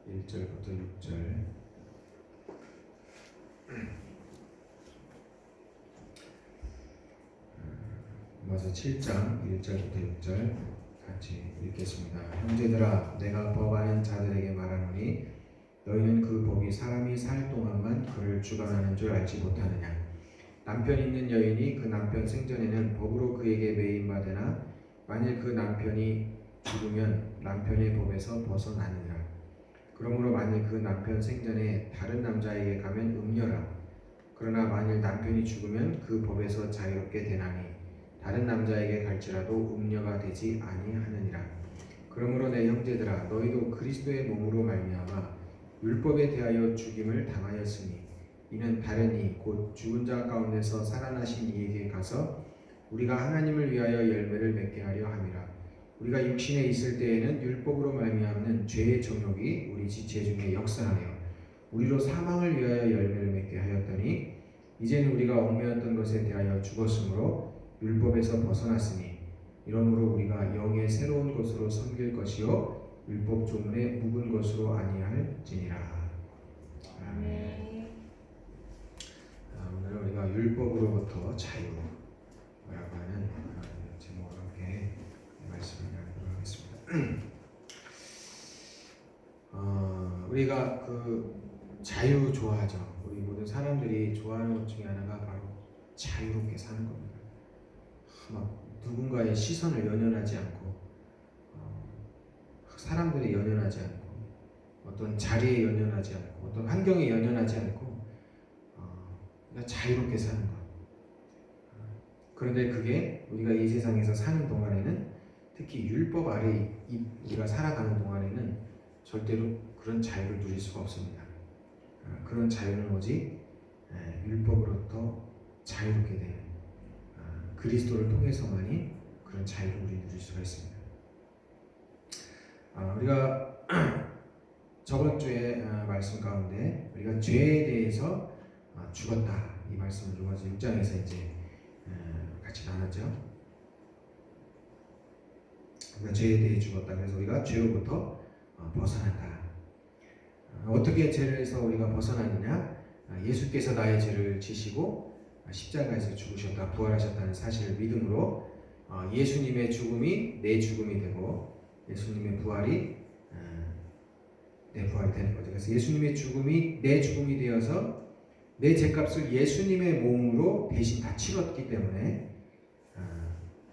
1절부터 6절. 로마서 7장 1절부터 6절 같이 읽겠습니다. 형제들아, 내가 법하는 자들에게 말하노니 너희는 그 법이 사람이 살 동안만 그를 주관하는 줄 알지 못하느냐. 남편 있는 여인이 그 남편 생전에는 법으로 그에게 매임받으나 만일 그 남편이 죽으면 남편의 법에서 벗어나느니라. 그러므로 만일 그 남편 생전에 다른 남자에게 가면 음녀라. 그러나 만일 남편이 죽으면 그 법에서 자유롭게 되나니 다른 남자에게 갈지라도 음녀가 되지 아니하느니라. 그러므로 내 형제들아, 너희도 그리스도의 몸으로 말미암아 율법에 대하여 죽임을 당하였으니 이는 다른 이 곧 죽은 자 가운데서 살아나신 이에게 가서 우리가 하나님을 위하여 열매를 맺게 하려 함이라. 우리가 육신에 있을 때에는 율법으로 말미암는 죄의 정욕이 우리 지체 중에 역사하여 우리로 사망을 위하여 열매를 맺게 하였더니 이제는 우리가 얽매였던 것에 대하여 죽었으므로 율법에서 벗어났으니 이러므로 우리가 영의 새로운 것으로 섬길 것이요 율법 조문에 묵은 것으로 아니할지니라. 아멘. 오늘 우리가 율법으로부터 자유라고 하는 제목으로 함께 말씀을 나누도록 하겠습니다. 우리가 그 자유 좋아하죠. 우리 모든 사람들이 좋아하는 것 중에 하나가 바로 자유롭게 사는 겁니다. 막 누군가의 시선을 연연하지 않고 사람들이 연연하지 않고 어떤 자리에 연연하지 않고 어떤 환경에 연연하지 않고 자유롭게 사는 것. 그런데 그게 우리가 이 세상에서 사는 동안에는 특히 율법 아래 우리가 살아가는 동안에는 절대로 그런 자유를 누릴 수가 없습니다. 그런 자유는 오직 율법으로부터 자유롭게 되는 그리스도를 통해서만이 그런 자유를 우리 누릴 수가 있습니다. 우리가 저번 주에 말씀 가운데 우리가 죄에 대해서 죽었다 이 말씀을 로마서 6장에서 이제 같이 나눴죠. 우리가 죄에 대해 죽었다. 그래서 우리가 죄로부터 벗어난다. 어떻게 죄에서 우리가 벗어나느냐? 예수께서 나의 죄를 지시고 십자가에서 죽으셨다, 부활하셨다는 사실을 믿음으로 예수님의 죽음이 내 죽음이 되고 예수님의 부활이 내 부활이 되는 거죠. 그래서 예수님의 죽음이 내 죽음이 되어서 내 죄값을 예수님의 몸으로 대신 다 치렀기 때문에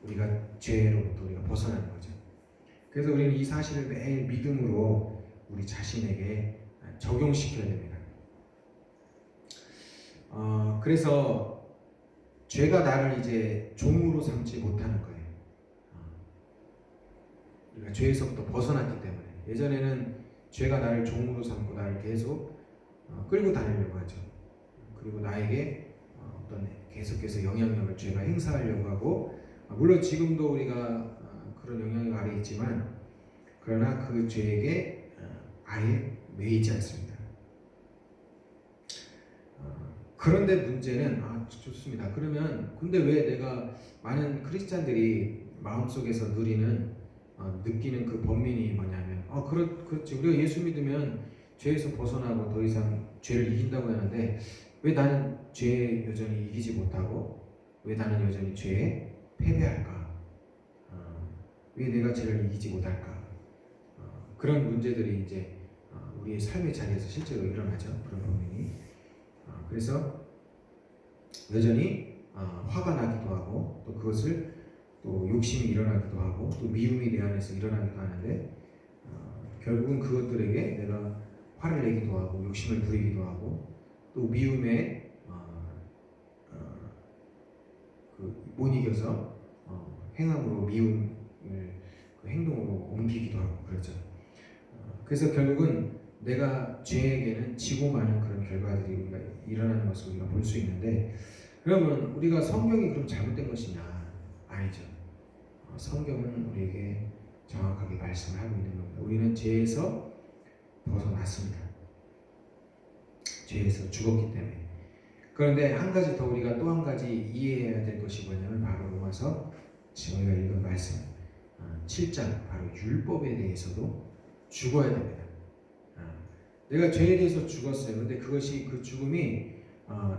우리가 죄로부터 우리가 벗어나는 거죠. 그래서 우리는 이 사실을 매일 믿음으로 우리 자신에게 적용시켜야 됩니다. 그래서 죄가 나를 이제 종으로 삼지 못하는 거예요. 우리가 죄에서부터 벗어났기 때문에 예전에는 죄가 나를 종으로 삼고 나를 계속 끌고 다니려고 하죠. 그리고 나에게 어떤 계속해서 영향력을 죄가 행사하려고 하고 물론 지금도 우리가 그런 영향력 아래 있지만 그러나 그 죄에게 아예 매이지 않습니다. 그런데 문제는 좋습니다. 그러면 근데 왜 내가 많은 크리스찬들이 마음속에서 느끼는 그 번민이 뭐냐면 그렇지 우리가 예수 믿으면 죄에서 벗어나고 더 이상 죄를 이긴다고 하는데 왜 나는 죄에 여전히 이기지 못하고 왜 나는 여전히 죄에 패배할까? 왜 내가 죄를 이기지 못할까? 그런 문제들이 이제 우리의 삶의 자리에서 실제로 일어나죠. 그런 고민이. 그래서 여전히 화가 나기도 하고 또 그것을 또 욕심이 일어나기도 하고 또 미움이 내 안에서 일어나기도 하는데 결국은 그것들에게 내가 화를 내기도 하고 욕심을 부리기도 하고 또 미움에 못 이겨서 행함으로 미움을 그 행동으로 옮기기도 하고 그렇죠. 그래서 결국은 내가 죄에게는 지고 마는 그런 결과들이 우리가 일어나는 것을 우리가 볼 수 있는데 그러면 우리가 성경이 그럼 잘못된 것이냐? 아니죠. 성경은 우리에게 정확하게 말씀을 하고 있는 겁니다. 우리는 죄에서 벗어났습니다. 죄에서 죽었기 때문에. 그런데 한 가지 더 우리가 또 한 가지 이해해야 될 것이 뭐냐면 바로 로마서 지금 우리가 읽은 말씀 7장 바로 율법에 대해서도 죽어야 됩니다. 내가 죄에 대해서 죽었어요. 근데 그것이 그 죽음이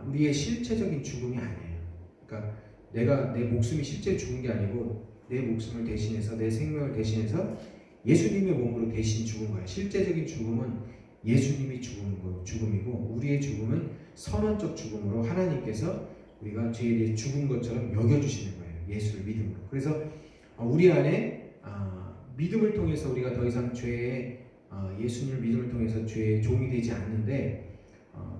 우리의 실체적인 죽음이 아니에요. 그러니까 내가 내 목숨이 실제 죽은 게 아니고 내 목숨을 대신해서 내 생명을 대신해서 예수님의 몸으로 대신 죽은 거예요. 실제적인 죽음은 예수님이 죽은 거 죽음이고 우리의 죽음은 선언적 죽음으로 하나님께서 우리가 죄에 대해 죽은 것처럼 여겨주시는 거예요. 예수를 믿음으로. 그래서 우리 안에 믿음을 통해서 우리가 더 이상 죄에 예수님을 믿음을 통해서 죄의 종이 되지 않는데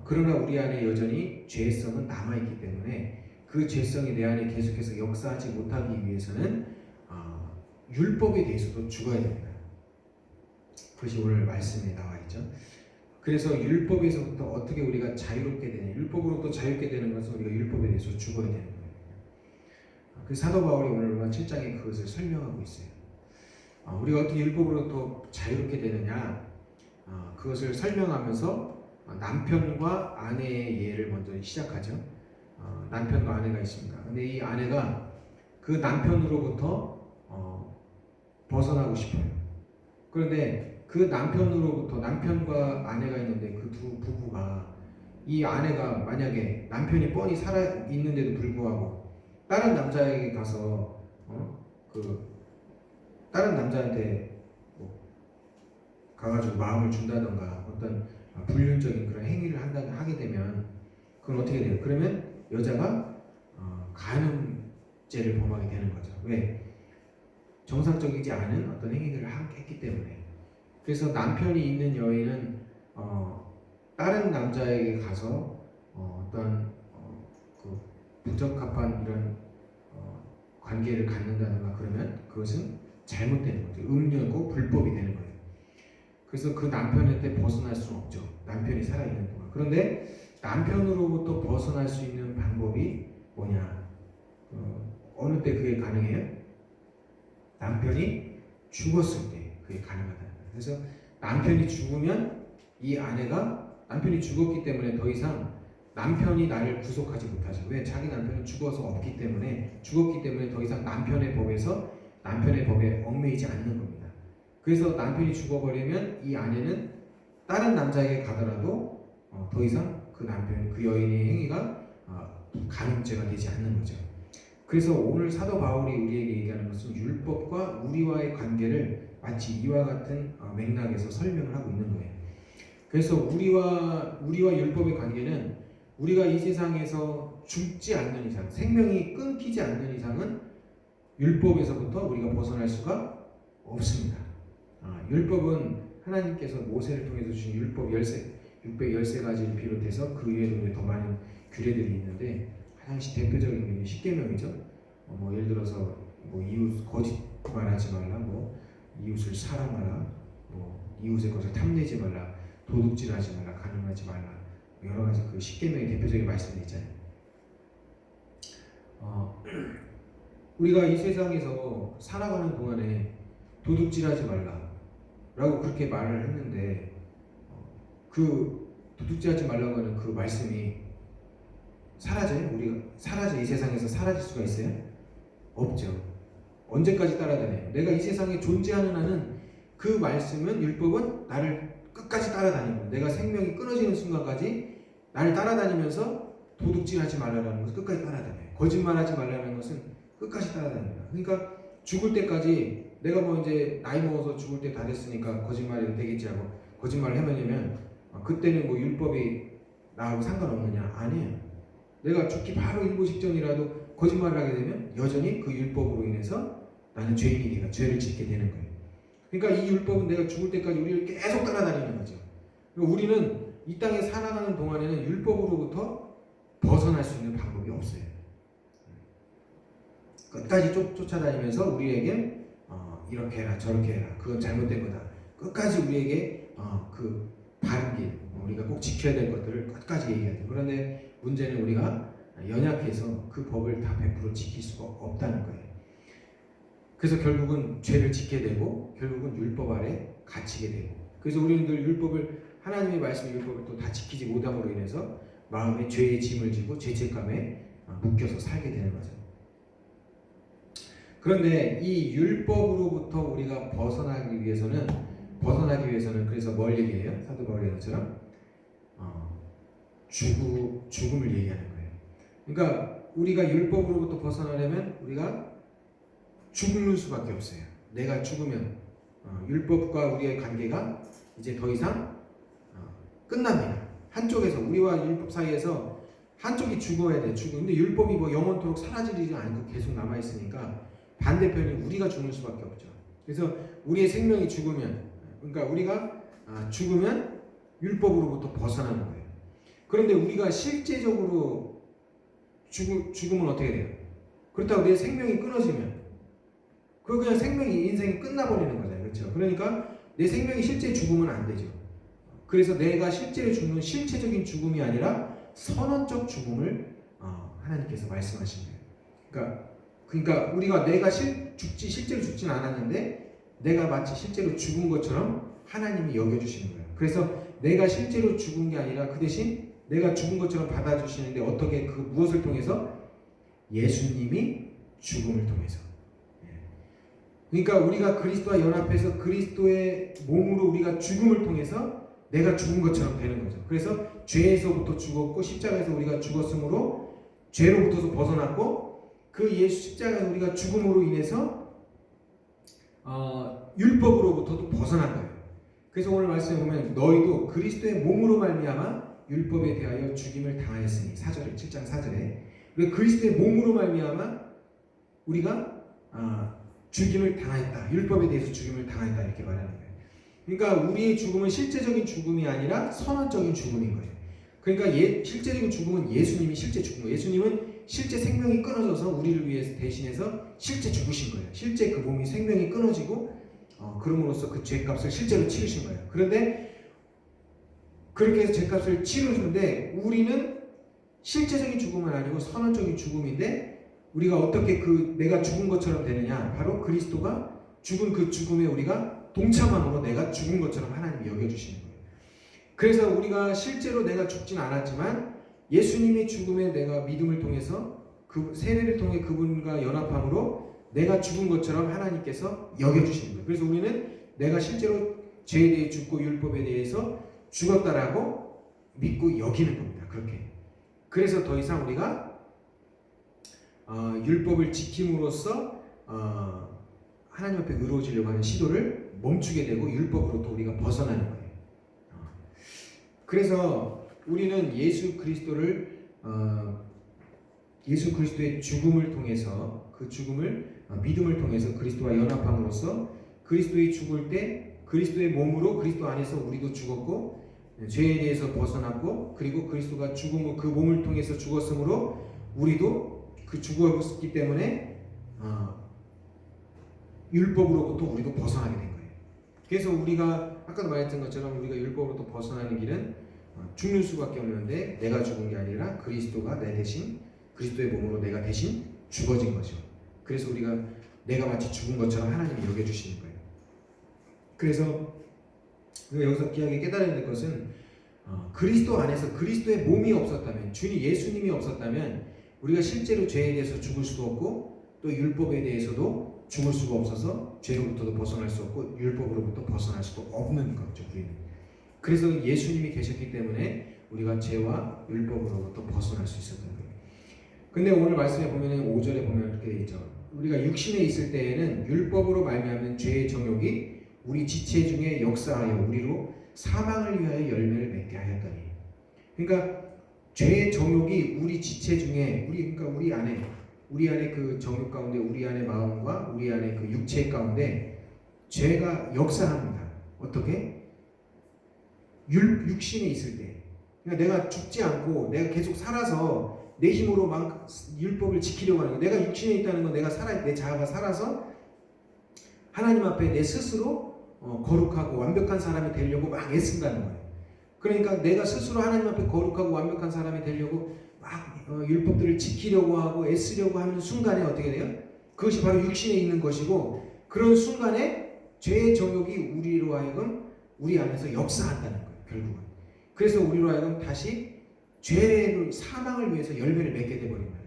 그러나 우리 안에 여전히 죄성은 남아있기 때문에 그 죄성이 내 안에 계속해서 역사하지 못하기 위해서는 율법에 대해서도 죽어야 됩니다. 그것이 오늘 말씀에 나와 있죠. 그래서 율법에서부터 어떻게 우리가 자유롭게 되냐, 율법으로부터 자유롭게 되는 것은 우리가 율법에 대해서 죽어야 되는 거예요. 그 사도 바울이 오늘 로마 7장에 그것을 설명하고 있어요. 우리가 어떻게 율법으로부터 자유롭게 되느냐, 그것을 설명하면서 남편과 아내의 예를 먼저 시작하죠. 남편과 아내가 있습니다. 근데 이 아내가 그 남편으로부터 벗어나고 싶어요. 그런데 그 남편으로부터, 남편과 아내가 있는데 그 두 부부가, 이 아내가 만약에 남편이 뻔히 살아 있는데도 불구하고 다른 남자에게 가서 다른 남자한테 가가지고 마음을 준다던가 어떤 불륜적인 그런 행위를 하게 되면 그건 어떻게 돼요? 그러면 여자가 간음죄를 범하게 되는 거죠. 왜? 정상적이지 않은 어떤 행위들을 했기 때문에. 그래서 남편이 있는 여인은 다른 남자에게 가서 어떤 그 부적합한 이런 관계를 갖는다든가 그러면 그것은 잘못되는 거죠. 음녀고 불법이 되는 거예요. 그래서 그 남편한테 벗어날 수는 없죠. 남편이 살아있는 동안. 그런데 남편으로부터 벗어날 수 있는 방법이 뭐냐? 어느 때 그게 가능해요? 남편이 죽었을 때 그게 가능하다는 거예요. 그래서 남편이 죽으면 이 아내가, 남편이 죽었기 때문에 더 이상 남편이 나를 구속하지 못하죠. 왜? 자기 남편은 죽었기 때문에 더 이상 남편의 법에 얽매이지 않는 겁니다. 그래서 남편이 죽어버리면 이 아내는 다른 남자에게 가더라도 더 이상 그 남편, 그 여인의 행위가 간음죄가 되지 않는 거죠. 그래서 오늘 사도 바울이 우리에게 얘기하는 것은 율법과 우리와의 관계를 마치 이와 같은 맥락에서 설명을 하고 있는 거예요. 그래서 우리와 율법의 관계는 우리가 이 세상에서 죽지 않는 이상, 생명이 끊기지 않는 이상은 율법에서부터 우리가 벗어날 수가 없습니다. 율법은 하나님께서 모세를 통해서 주신 율법 13가지를 비롯해서 그 외에도 더 많은 규례들이 있는데 가장 대표적인 게 십계명이죠. 예를 들어서 이웃 거짓 말하지 말라, 이웃을 사랑하라, 이웃의 것을 탐내지 말라, 도둑질하지 말라, 간음하지 말라, 여러 가지 그 십계명의 대표적인 말씀이 있잖아요. 우리가 이 세상에서 살아가는 동안에 도둑질하지 말라라고 그렇게 말을 했는데 그 도둑질하지 말라고 하는 그 말씀이 사라져요? 우리가 이 세상에서 사라질 수가 있어요? 없죠. 언제까지 따라다녀요? 내가 이 세상에 존재하는 한은 그 말씀은, 율법은 나를 끝까지 따라다니고, 내가 생명이 끊어지는 순간까지 나를 따라다니면서 도둑질하지 말라는 것을 끝까지 따라다녀요. 거짓말하지 말라는 것은 끝까지 따라다닙니다. 그러니까 죽을 때까지 내가 이제 나이 먹어서 죽을 때 다 됐으니까 거짓말이 되겠지 하고 거짓말을 해면이면 그때는 율법이 나하고 상관없느냐? 아니에요. 내가 죽기 바로 일보 직전이라도 거짓말을 하게 되면 여전히 그 율법으로 인해서 나는 죄인이 죄를 짓게 되는 거예요. 그러니까 이 율법은 내가 죽을 때까지 우리를 계속 따라다니는 거죠. 우리는 이 땅에 살아가는 동안에는 율법으로부터 벗어날 수 있는 방법이 없어요. 끝까지 쫓아다니면서 우리에게 이렇게 해라 저렇게 해라, 그건 잘못된 거다, 끝까지 우리에게 그 바른 길, 우리가 꼭 지켜야 될 것들을 끝까지 얘기하죠. 그런데 문제는 우리가 연약해서 그 법을 다 100% 지킬 수가 없다는 거예요. 그래서 결국은 죄를 짓게 되고 결국은 율법 아래 갇히게 되고, 그래서 우리는 늘 율법을, 하나님의 말씀 율법을 또 다 지키지 못함으로 인해서 마음에 죄의 짐을 지고 죄책감에 묶여서 살게 되는 거죠. 그런데 이 율법으로부터 우리가 벗어나기 위해서는 벗어나기 위해서는 그래서 뭘 얘기해요? 사도 바울의 것처럼 죽음을 얘기하는 거예요. 그러니까 우리가 율법으로부터 벗어나려면 우리가 죽는 수밖에 없어요. 내가 죽으면 율법과 우리의 관계가 이제 더 이상 끝납니다. 한쪽에서 우리와 율법 사이에서 한쪽이 죽어야 돼. 근데 율법이 뭐 영원토록 사라지지 않고 계속 남아 있으니까 반대편이 우리가 죽는 수밖에 없죠. 그래서 우리의 생명이 죽으면, 그러니까 우리가 죽으면 율법으로부터 벗어나는 거예요. 그런데 우리가 실제적으로 죽으면 어떻게 돼요? 그렇다고 내 생명이 끊어지면 그냥 생명이 인생이 끝나버리는 거잖아요. 그렇죠? 그러니까 내 생명이 실제 죽으면 안 되죠. 그래서 내가 실제로 죽는 실체적인 죽음이 아니라 선언적 죽음을 하나님께서 말씀하신 거예요. 그러니까 우리가 내가 실제로 죽진 않았는데 내가 마치 실제로 죽은 것처럼 하나님이 여겨주시는 거예요. 그래서 내가 실제로 죽은 게 아니라 그 대신 내가 죽은 것처럼 받아주시는데 어떻게 그 무엇을 통해서? 예수님이 죽음을 통해서. 그러니까 우리가 그리스도와 연합해서 그리스도의 몸으로 우리가 죽음을 통해서 내가 죽은 것처럼 되는 거죠. 그래서 죄에서부터 죽었고 십자가에서 우리가 죽었으므로 죄로부터서 벗어났고 그 예수 십자가에서 우리가 죽음으로 인해서 율법으로부터도 벗어난 거예요. 그래서 오늘 말씀에 보면 너희도 그리스도의 몸으로 말미암아 율법에 대하여 죽임을 당하였으니 7장 4절에 왜 그리스도의 몸으로 말미암아 우리가 죽임을 당하였다. 율법에 대해서 죽임을 당하였다 이렇게 말하는 거예요. 그러니까 우리의 죽음은 실제적인 죽음이 아니라 선언적인 죽음인 거예요. 그러니까 실제적인 죽음은 예수님이 실제 죽은 거예요. 예수님은 실제 생명이 끊어져서 우리를 위해서 대신해서 실제 죽으신 거예요. 실제 그 몸이 생명이 끊어지고 그럼으로써 그 죄값을 실제로 치르신 거예요. 그런데 그렇게 해서 죄값을 치르는데 우리는 실제적인 죽음은 아니고 선언적인 죽음인데 우리가 어떻게 내가 죽은 것처럼 되느냐? 바로 그리스도가 죽은 그 죽음에 우리가 동참함으로 내가 죽은 것처럼 하나님이 여겨주시는 거예요. 그래서 우리가 실제로 내가 죽진 않았지만 예수님의 죽음에 내가 믿음을 통해서 그 세례를 통해 그분과 연합함으로 내가 죽은 것처럼 하나님께서 여겨주시는 거예요. 그래서 우리는 내가 실제로 죄에 대해 죽고 율법에 대해서 죽었다라고 믿고 여기는 겁니다. 그렇게. 그래서 더 이상 우리가 율법을 지킴으로써 하나님 앞에 의로워지려고 하는 시도를 멈추게 되고 율법으로부터 우리가 벗어나는 거예요. 그래서 우리는 예수 그리스도의 죽음을 통해서 그 죽음을 믿음을 통해서 그리스도와 연합함으로써 그리스도의 죽을 때 그리스도의 몸으로 그리스도 안에서 우리도 죽었고 죄에 대해서 벗어났고 그리고 그리스도가 죽음을 그 몸을 통해서 죽었으므로 우리도 그 죽었기 때문에 율법으로부터 우리도 벗어나게 된 거예요. 그래서 우리가 아까도 말했던 것처럼 우리가 율법으로부터 벗어나는 길은 죽는 수밖에 없는데 내가 죽은 게 아니라 그리스도가 내 대신 그리스도의 몸으로 내가 대신 죽어진 거죠. 그래서 우리가 내가 마치 죽은 것처럼 하나님이 여겨주시는 거예요. 그래서 우리가 여기서 귀하게 깨달아야 될 것은 그리스도 안에서 그리스도의 몸이 없었다면 주님 예수님이 없었다면 우리가 실제로 죄에 대해서 죽을 수도 없고 또 율법에 대해서도 죽을 수가 없어서 죄로부터도 벗어날 수 없고 율법으로부터 벗어날 수도 없는 거죠. 우리는. 그래서 예수님이 계셨기 때문에 우리가 죄와 율법으로부터 벗어날 수 있었던 거예요. 근데 오늘 말씀에 보면 5절에 보면 그렇게 되어 있죠. 우리가 육신에 있을 때에는 율법으로 말미암은 죄의 정욕이 우리 지체 중에 역사하여 우리로 사망을 위하여 열매를 맺게 하였더니. 그러니까 죄의 정욕이 우리 지체 중에 그러니까 우리 안에 그 정욕 가운데 우리 안의 마음과 우리 안의 그 육체 가운데 죄가 역사합니다. 어떻게? 육신에 있을 때. 그러니까 내가 죽지 않고 내가 계속 살아서 내 힘으로 막 율법을 지키려고 하는 거예요. 내가 육신에 있다는 건 내 자아가 살아서 하나님 앞에 내 스스로 거룩하고 완벽한 사람이 되려고 막 애쓴다는 거예요. 그러니까 내가 스스로 하나님 앞에 거룩하고 완벽한 사람이 되려고 막 율법들을 지키려고 하고 애쓰려고 하는 순간에 어떻게 돼요? 그것이 바로 육신에 있는 것이고 그런 순간에 죄의 정욕이 우리로 하여금 우리 안에서 역사한다는 거예요. 결국은. 그래서 우리로 하여금 다시 죄의 사망을 위해서 열매를 맺게 되버린 거예요.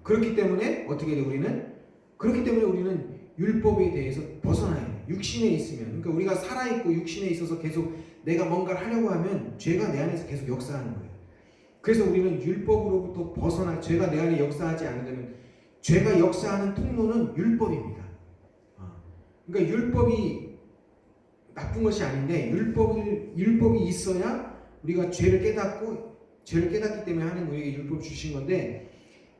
그렇기 때문에 어떻게 돼 우리는? 그렇기 때문에 우리는 율법에 대해서 벗어나야 돼요. 육신에 있으면, 그러니까 우리가 살아있고 육신에 있어서 계속 내가 뭔가를 하려고 하면 죄가 내 안에서 계속 역사하는 거예요. 그래서 우리는 율법으로부터 벗어나 죄가 내 안에 역사하지 않으려면, 죄가 역사하는 통로는 율법입니다. 그러니까 율법이 나쁜 것이 아닌데, 율법이 있어야 우리가 죄를 깨닫기 때문에 하나님 우리에게 율법 주신 건데,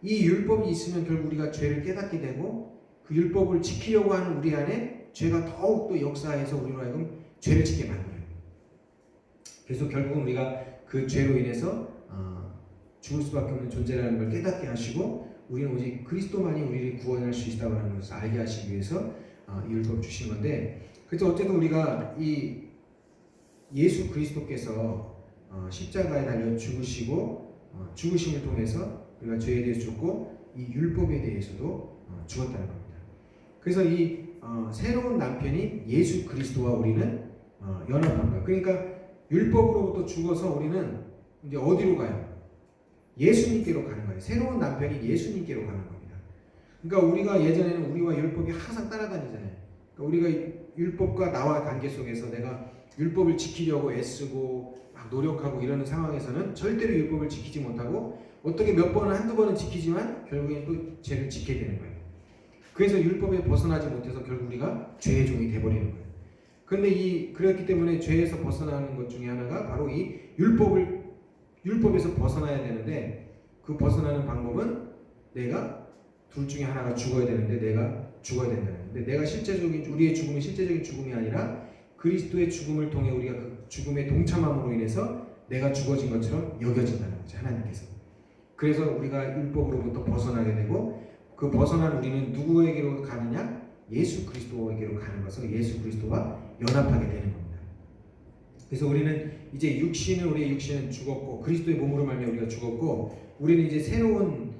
이 율법이 있으면 결국 우리가 죄를 깨닫게 되고, 그 율법을 지키려고 하는 우리 안에 죄가 더욱더 역사해서 우리로 하여금 죄를 짓게 만들어요. 그래서 결국은 우리가 그 죄로 인해서 죽을 수밖에 없는 존재라는 걸 깨닫게 하시고, 우리는 오직 그리스도만이 우리를 구원할 수 있다고 하는 것을 알게 하시기 위해서 이 율법 주신 건데, 그래서 어쨌든 우리가 이 예수 그리스도께서 십자가에 달려 죽으시고, 죽으심을 통해서 우리가 죄에 대해서 죽고 이 율법에 대해서도 죽었다는 겁니다. 그래서 이 새로운 남편인 예수 그리스도와 우리는 연합합니다. 그러니까 율법으로부터 죽어서 우리는 이제 어디로 가요? 예수님께로 가는 거예요. 새로운 남편이 예수님께로 가는 겁니다. 그러니까 우리가 예전에는 우리와 율법이 항상 따라다니잖아요. 그러니까 우리가 율법과 나와 관계 속에서 내가 율법을 지키려고 애쓰고 막 노력하고 이러는 상황에서는 절대로 율법을 지키지 못하고, 어떻게 몇 번은 한두 번은 지키지만 결국엔 또 죄를 짓게 되는 거예요. 그래서 율법에 벗어나지 못해서 결국 우리가 죄의 종이 돼버리는 거예요. 그런데 그렇기 때문에 죄에서 벗어나는 것 중에 하나가 바로 이 율법에서 벗어나야 되는데, 그 벗어나는 방법은 내가 둘 중에 하나가 죽어야 되는데 내가 죽어야 된다는 거예요. 근데 우리의 죽음이 실제적인 죽음이 아니라 그리스도의 죽음을 통해 우리가 그 죽음에 동참함으로 인해서 내가 죽어진 것처럼 여겨진다는 거죠, 하나님께서. 그래서 우리가 율법으로부터 벗어나게 되고, 그 벗어난 우리는 누구에게로 가느냐? 예수 그리스도에게로 가는 것을 예수 그리스도와 연합하게 되는 겁니다. 그래서 우리는 이제 우리의 육신은 죽었고, 그리스도의 몸으로 말미암아 우리가 죽었고, 우리는 이제 새로운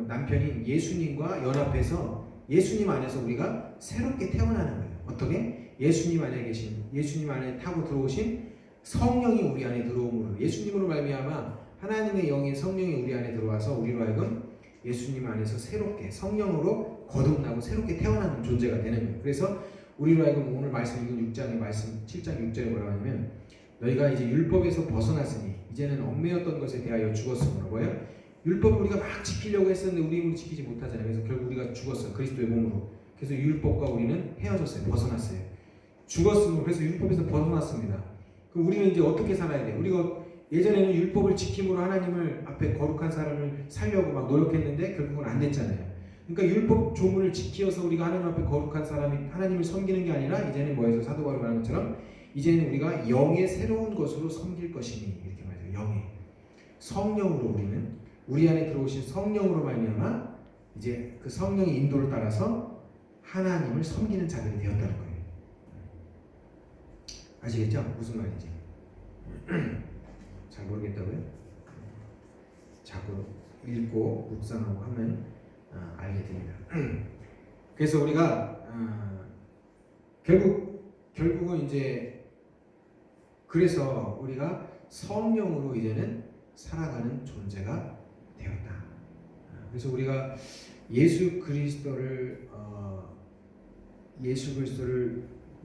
남편인 예수님과 연합해서 예수님 안에서 우리가 새롭게 태어나는 거예요. 어떻게? 예수님 안에 타고 들어오신 성령이 우리 안에 들어옴으로, 예수님으로 말미암아 하나님의 영인 성령이 우리 안에 들어와서 우리로 하여금 예수님 안에서 새롭게 성령으로 거듭나고 새롭게 태어나는 존재가 되는 거예요. 그래서 우리로 하여금 오늘 말씀 읽은 6장의 말씀 7장 6절에 뭐라고 하냐면, 너희가 이제 율법에서 벗어났으니 이제는 얽매였던 것에 대하여 죽었으므로. 뭐예요? 율법을 우리가 막 지키려고 했었는데 우리 힘으로 지키지 못하잖아요. 그래서 결국 우리가 죽었어요, 그리스도의 몸으로. 그래서 율법과 우리는 헤어졌어요, 벗어났어요. 죽었으므로. 그래서 율법에서 벗어났습니다. 그럼 우리는 이제 어떻게 살아야 돼요? 우리가 예전에는 율법을 지킴으로 하나님을 앞에 거룩한 사람을 살려고 막 노력했는데 결국은 안 됐잖아요. 그러니까 율법 조문을 지키어서 우리가 하나님 앞에 거룩한 사람이 하나님을 섬기는 게 아니라, 이제는 뭐예요? 사도 바울이 말한 것처럼 이제는 우리가 영의 새로운 것으로 섬길 것이니, 이렇게 말해요. 영의 성령으로, 우리는 우리 안에 들어오신 성령으로 말미암아 이제 그 성령의 인도를 따라서 하나님을 섬기는 자들이 되었다는 거예요. 아시겠죠? 무슨 말인지. 잘 모르겠다고요? 자꾸 읽고 묵상하고 하면 알게 됩니다. 그래서 우리가 결국은 이제, 그래서 우리가 성령으로 이제는 살아가는 존재가 되었다. 그래서 우리가 예수 그리스도를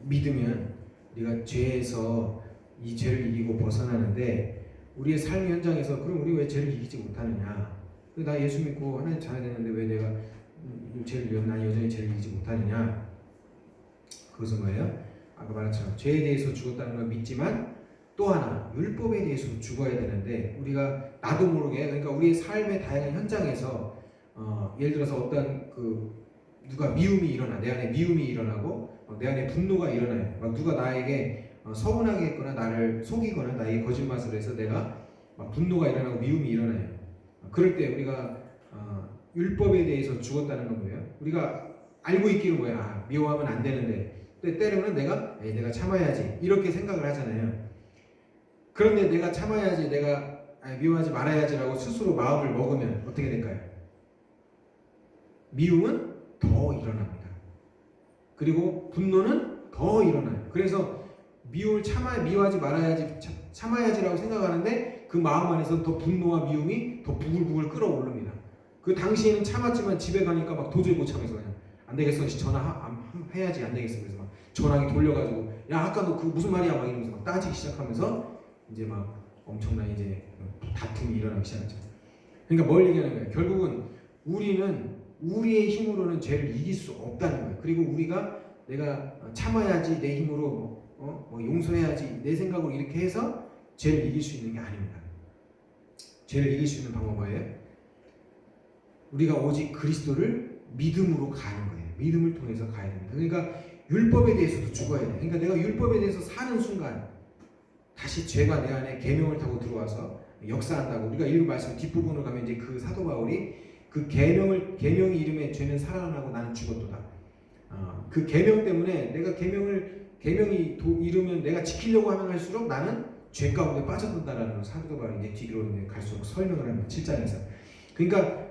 믿으면 우리가 죄에서 이 죄를 이기고 벗어나는데, 우리의 삶의 현장에서 그럼 우리 왜 죄를 이기지 못하느냐? 나 예수 믿고 하나님 잘해야 되는데 왜 내가 난 여전히 죄를 이기지 못하느냐? 그것은 뭐예요? 아까 말했처럼 죄에 대해서 죽었다는 걸 믿지만, 또 하나 율법에 대해서 죽어야 되는데, 우리가 나도 모르게, 그러니까 우리의 삶의 다양한 현장에서 예를 들어서 어떤 누가 미움이 일어나, 내 안에 미움이 일어나고 내 안에 분노가 일어나요. 막 누가 나에게 서운하게 했거나 나를 속이거나 나에게 거짓말을 해서 내가 막 분노가 일어나고 미움이 일어나요. 그럴 때 우리가 율법에 대해서 죽었다는 건 뭐예요? 우리가 알고 있기로 뭐야, 미워하면 안 되는데, 때로는 내가 참아야지 이렇게 생각을 하잖아요. 그런데 내가 참아야지, 내가 미워하지 말아야지라고 스스로 마음을 먹으면 어떻게 될까요? 미움은 더 일어납니다. 그리고 분노는 더 일어나요. 그래서 미워하지 말아야지, 참아야지라고 생각하는데 그 마음 안에서 더 분노와 미움이 더 부글부글 끓어오릅니다. 그 당시에는 참았지만 집에 가니까 막 도저히 못 참아서 그냥 안 되겠어, 전화해야지, 안 되겠어. 그래서 막 전화기 돌려가지고 야 아까 너 그 무슨 말이야 막 이러면서 막 따지기 시작하면서 이제 막 엄청난 이제 다툼이 일어나기 시작하죠. 그러니까 뭘 얘기하는 거예요? 결국은 우리는 우리의 힘으로는 죄를 이길 수 없다는 거예요. 그리고 우리가 내가 참아야지 내 힘으로 뭐 용서해야지 내 생각으로 이렇게 해서 죄를 이길 수 있는 게 아닙니다. 죄를 이길 수 있는 방법은 뭐예요? 우리가 오직 그리스도를 믿음으로 가는 거예요. 믿음을 통해서 가야 됩니다. 그러니까 율법에 대해서도 죽어야 돼요. 그러니까 내가 율법에 대해서 사는 순간 다시 죄가 내 안에 계명을 타고 들어와서 역사한다고 우리가 읽은 말씀 뒷부분으로 가면 이제 그 사도 바울이 그 계명이 이름에 죄는 살아나고 나는 죽었도다. 그 계명 때문에 내가 계명이 이루면 내가 지키려고 하면 할수록 나는 죄 가운데 빠져든다라는 사도 바울이 이제 뒤로 갈수록 설명을 합니다. 7장에서. 그러니까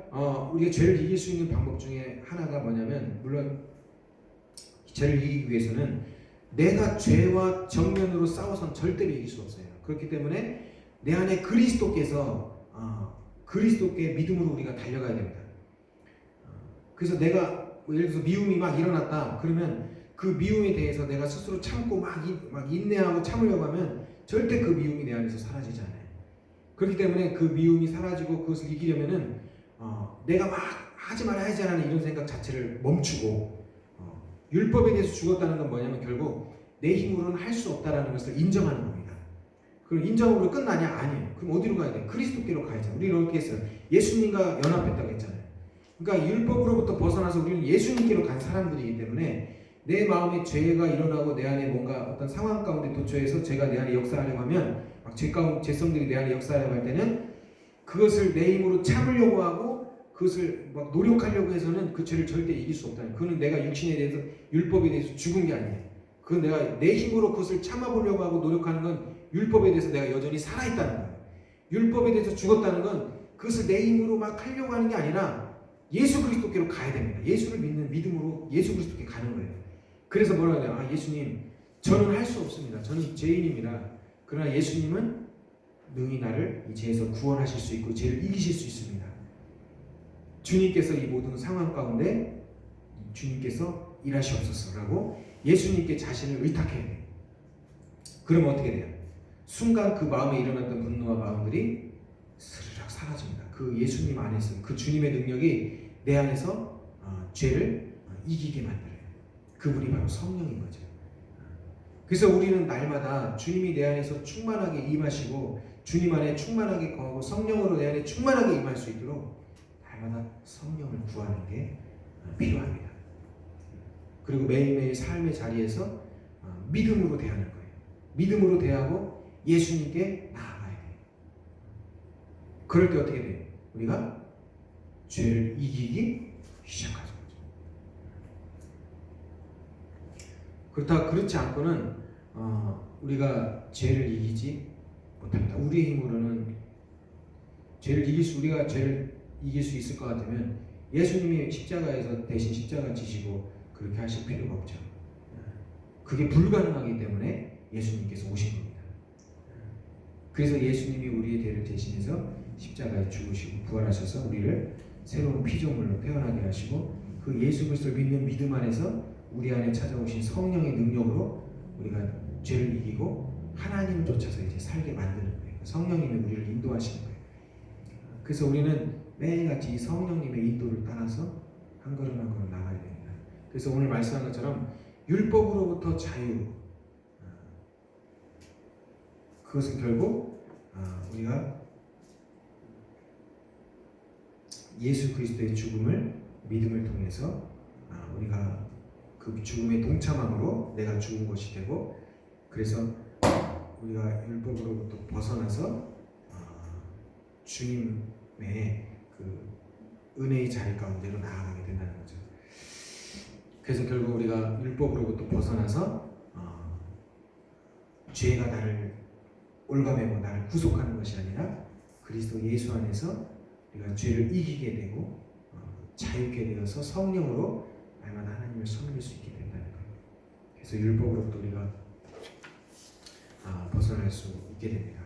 우리가 죄를 이길 수 있는 방법 중에 하나가 뭐냐면 물론 죄를 이기기 위해서는 내가 죄와 정면으로 싸워선 절대로 이길 수 없어요. 그렇기 때문에 내 안에 그리스도께 믿음으로 우리가 달려가야 됩니다. 그래서 내가 예를 들어서 미움이 막 일어났다 그러면 그 미움에 대해서 내가 스스로 참고 막 인내하고 참으려고 하면 절대 그 미움이 내 안에서 사라지지 않아요. 그렇기 때문에 그 미움이 사라지고 그것을 이기려면은 내가 막 하지 말아야지 하는 이런 생각 자체를 멈추고 율법에 대해서 죽었다는 건 뭐냐면 결국 내 힘으로는 할 수 없다라는 것을 인정하는 겁니다. 그럼 인정으로 끝나냐? 아니에요. 그럼 어디로 가야 돼? 그리스도께로 가야죠. 우리는 어떻게 했어요? 예수님과 연합했다고 했잖아요. 그러니까 율법으로부터 벗어나서 우리는 예수님께로 간 사람들이기 때문에 내 마음에 죄가 일어나고 내 안에 뭔가 어떤 상황 가운데 도처해서 죄가 내 안에 역사하려고 하면 막 죄성들이 내 안에 역사하려고 할 때는 그것을 내 힘으로 참으려고 하고 그것을 막 노력하려고 해서는 그 죄를 절대 이길 수 없다는. 그거는 내가 육신에 대해서 율법에 대해서 죽은 게 아니에요. 그건 내가 내 힘으로 그것을 참아보려고 하고 노력하는 건 율법에 대해서 내가 여전히 살아있다는 거예요. 율법에 대해서 죽었다는 건 그것을 내 힘으로 막 하려고 하는 게 아니라 예수 그리스도께로 가야 됩니다. 예수를 믿는 믿음으로 예수 그리스도께 가는 거예요. 그래서 뭐라고 해요? 예수님 저는 할 수 없습니다. 저는 죄인입니다. 그러나 예수님은 능히 나를 이 죄에서 구원하실 수 있고 죄를 이기실 수 있습니다. 주님께서 이 모든 상황 가운데 주님께서 일하시옵소서라고 예수님께 자신을 의탁해야 돼요. 그러면 어떻게 돼요? 순간 그 마음에 일어났던 분노와 마음들이 스르륵 사라집니다. 그 예수님 안에서 그 주님의 능력이 내 안에서 죄를 이기게 만들어요. 그분이 바로 성령인 거죠. 그래서 우리는 날마다 주님이 내 안에서 충만하게 임하시고 주님 안에 충만하게 거하고 성령으로 내 안에 충만하게 임할 수 있도록 날마다 성령을 구하는 게 필요합니다. 그리고 매일매일 삶의 자리에서 믿음으로 대하는 거예요. 믿음으로 대하고 예수님께 나아가야 돼요. 그럴 때 어떻게 돼요? 우리가 죄를 이기기 시작하죠. 그렇지 않고는 우리가 죄를 이기지 못합니다. 우리의 힘으로는 우리가 죄를 이길 수 있을 것 같으면 예수님이 십자가에서 대신 십자가 지시고 그렇게 하실 필요가 없죠. 그게 불가능하기 때문에 예수님께서 오신 겁니다. 그래서 예수님이 우리의 죄를 대신해서 십자가에 죽으시고 부활하셔서 우리를 새로운 피조물로 태어나게 하시고 그 예수 그리스도를 믿는 믿음 안에서 우리 안에 찾아오신 성령의 능력으로 우리가 죄를 이기고 하나님을 쫓아서 이제 살게 만드는 거예요. 성령님이 우리를 인도하시는 거예요. 그래서 우리는 매일같이 이 성령님의 인도를 따라서 한 걸음 한 걸음 나가야 됩니다. 그래서 오늘 말씀한 것처럼 율법으로부터 자유, 그것은 결국 우리가 예수 그리스도의 죽음을 믿음을 통해서 우리가 그 죽음에 동참함으로 내가 죽은 것이 되고, 그래서 우리가 율법으로부터 벗어나서 주님의 그 은혜의 자리 가운데로 나아가게 된다는 거죠. 그래서 결국 우리가 율법으로부터 벗어나서 죄가 나를 올가매고 나를 구속하는 것이 아니라 그리스도 예수 안에서 우리가 죄를 이기게 되고 자유케 되어서 성령으로 날마다 하나님을 섬길 수 있게 된다는 거예요. 그래서 율법으로부터 우리가 벗어날 수 있게 됩니다.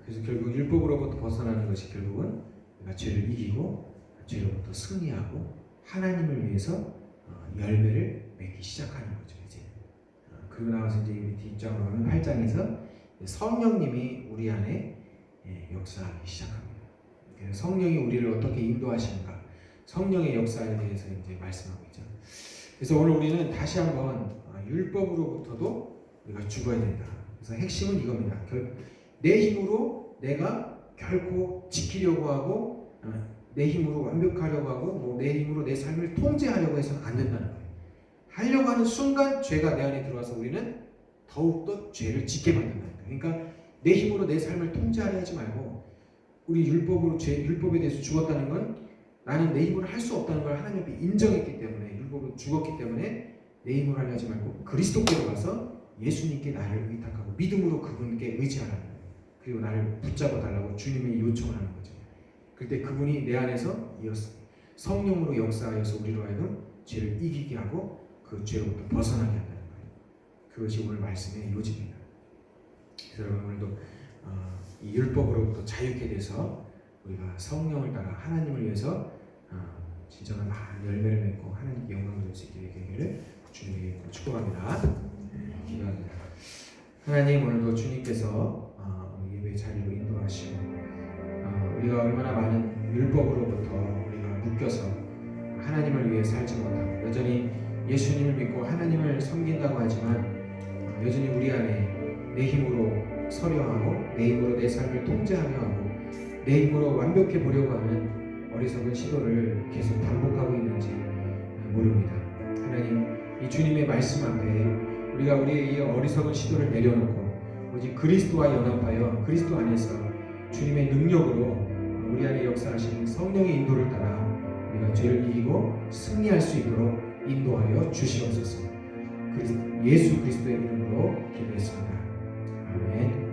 그래서 결국 율법으로부터 벗어나는 것이 결국은 우리가 죄를 이기고 죄로부터 승리하고 하나님을 위해서 열매를 맺기 시작하는 거죠. 이제 그리고 나와서 이제 우리 뒷장으로 가면 8장에서 성령님이 우리 안에 역사하기 시작합니다. 그래서 성령이 우리를 어떻게 인도하시는가, 성령의 역사에 대해서 이제 말씀하고 있죠. 그래서 오늘 우리는 다시 한번 율법으로부터도 우리가 죽어야 된다. 그래서 핵심은 이겁니다. 내 힘으로 내가 결코 지키려고 하고 내 힘으로 완벽하려고 하고 내 힘으로 내 삶을 통제하려고 해서는 안 된다는 거예요. 하려고 하는 순간 죄가 내 안에 들어와서 우리는 더욱더 죄를 짓게 만든다는 거예요. 그러니까 내 힘으로 내 삶을 통제하려 하지 말고, 우리 율법에 대해서 죽었다는 건 나는 내 힘으로 할 수 없다는 걸 하나님 앞에 인정했기 때문에, 율법을 죽었기 때문에 내 힘으로 하려 하지 말고 그리스도께로 가서 예수님께 나를 의탁하고 믿음으로 그분께 의지하라는 거예요. 그리고 나를 붙잡아 달라고 주님이 요청을 하는 거죠. 그때 그분이 내 안에서 성령으로 역사하여서 우리로 하여금 죄를 이기게 하고 그 죄로부터 벗어나게 한다는 거예요. 그것이 오늘 말씀의 요지입니다. 그래서 여러분, 오늘도 이 율법으로부터 자유케 돼서 우리가 성령을 따라 하나님을 위해서 진정한 열매를 맺고 하나님께 영광을 돌릴 수 있게 되기를 주님께 축복합니다. 기도합니다. 하나님, 오늘도 주님께서 예배 자리로 인도하시고 우리가 얼마나 많은 율법으로부터 우리가 묶여서 하나님을 위해 살지 못하고 여전히 예수님을 믿고 하나님을 섬긴다고 하지만 여전히 우리 안에 내 힘으로 서려하고 내 힘으로 내 삶을 통제하려 하고 내 힘으로 완벽해 보려고 하는 어리석은 시도를 계속 반복하고 있는지 모릅니다. 하나님, 이 주님의 말씀 앞에 우리가 우리의 이 어리석은 시도를 내려놓고 오직 그리스도와 연합하여 그리스도 안에서 주님의 능력으로 우리 안에 역사하시는 성령의 인도를 따라 우리가 죄를 이기고 승리할 수 있도록 인도하여 주시옵소서. 예수 그리스도의 이름으로 기도했습니다. 아멘.